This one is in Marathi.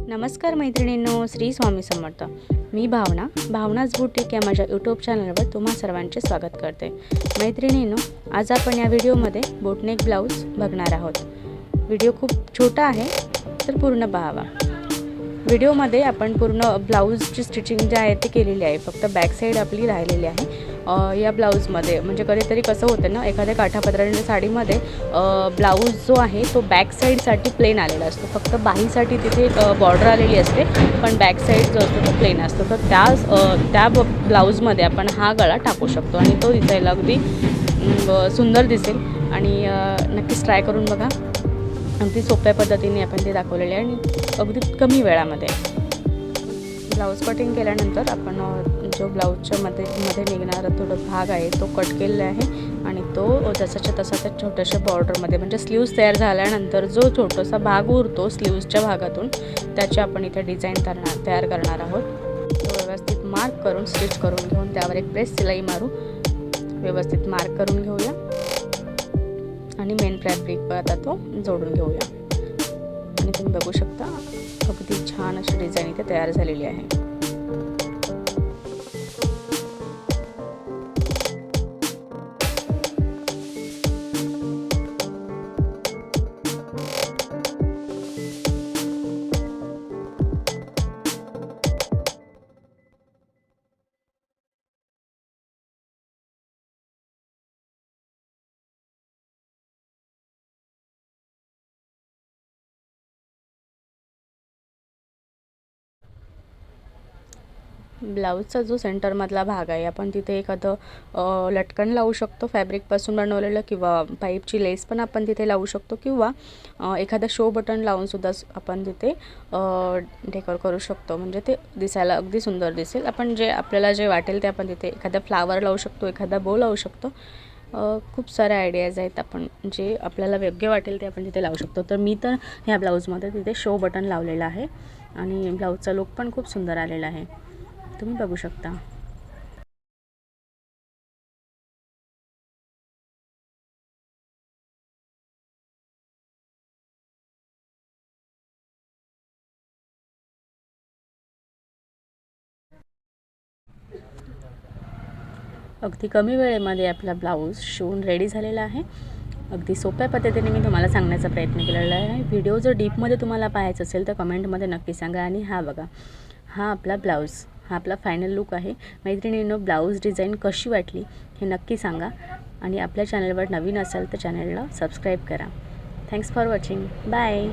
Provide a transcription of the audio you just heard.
नमस्कार मैत्रिणींनो, श्री स्वामी समर्थ। मी भावनाज बुटीक या माझ्या यूट्यूब चॅनलवर तुम्हा सर्वांचे स्वागत करते। मैत्रिणींनो, आज आपण या व्हिडिओमध्ये बोटनेक ब्लाऊज बघणार आहोत। व्हिडिओ खूप छोटा आहे, तर पूर्ण पाहावा। व्हिडिओमध्ये आपण पूर्ण ब्लाऊजची स्टिचिंग जी आहे ती केलेली आहे, फक्त बॅक साईड आपली राहिलेली आहे। या ब्लाऊजमध्ये म्हणजे कधीतरी कसं होतं ना, एखाद्या काठापदराच्या साडीमध्ये ब्लाऊज जो आहे तो बॅक साईडसाठी प्लेन आलेला असतो, फक्त बाहीसाठी तिथे बॉर्डर आलेली असते, पण बॅक साईड जो असतो तो प्लेन असतो। तर त्या ब्लाऊजमध्ये आपण हा गळा टाकू शकतो आणि तो दिसायला अगदी सुंदर दिसेल। आणि नक्कीच ट्राय करून बघा। अगदी सोप्या पद्धतीने आपण ते दाखवलेले आहे आणि अगदी कमी वेळामध्ये। ब्लाऊज कटिंग केल्यानंतर आपण जो ब्लाऊजच्या मध्ये निघणारा थोडा भाग आहे तो कट केलेला आहे आणि तो जसाच्या तसा त्या छोट्याशा बॉर्डरमध्ये म्हणजे स्लीव्ज तयार झाल्यानंतर जो छोटासा भाग उरतो स्लीव्जच्या भागातून त्याची आपण इथे डिझाईन तयार करणार आहोत। तो व्यवस्थित मार्क करून स्टिच करून घेऊन त्यावर एक प्रेस सिलाई मारू, व्यवस्थित मार्क करून घेऊया आणि मेन फॅब्रिकवर आता तो जोडून घेऊया। आणि तुम्ही बघू शकता अगदी छान अशी डिझाईन इथे तयार झालेली आहे। ब्लाऊजचा जो सेंटरमधला भाग आहे आपण तिथे एखादं लटकन लावू शकतो फॅब्रिकपासून बनवलेलं, किंवा पाईपची लेस पण आपण तिथे लावू शकतो, किंवा एखादा शो बटन लावूनसुद्धा आपण तिथे डेकोर करू शकतो, म्हणजे ते दिसायला अगदी सुंदर दिसेल। आपण आपल्याला जे वाटेल ते आपण तिथे एखादा फ्लावर लावू शकतो, एखादा बो लावू शकतो। खूप साऱ्या आयडियाज आहेत, आपण जे आपल्याला योग्य वाटेल ते आपण तिथे लावू शकतो। तर मी तर ह्या ब्लाऊजमध्ये तिथे शो बटन लावलेलं आहे आणि ब्लाऊजचा लुक पण खूप सुंदर आलेला आहे, तुम्ही बघू शकता। अगदी कमी वेळेमध्ये आपला ब्लाऊज शिवून रेडी झालेला आहे। अगदी सोप्या पद्धतीने मी तुम्हाला सांगण्याचा प्रयत्न केलेला आहे। व्हिडिओ जर डीपमध्ये तुम्हाला पाहायचं असेल तर कमेंटमध्ये नक्की सांगा। आणि हा बघा, हा आपला ब्लाऊज, हा आपला फायनल लुक आहे। मैत्रिणींनो, ब्लाऊज डिझाईन कशी वाटली हे नक्की सांगा आणि आपल्या चॅनलवर नवीन असाल तर चॅनलला सबस्क्राईब करा। Thanks for watching, bye.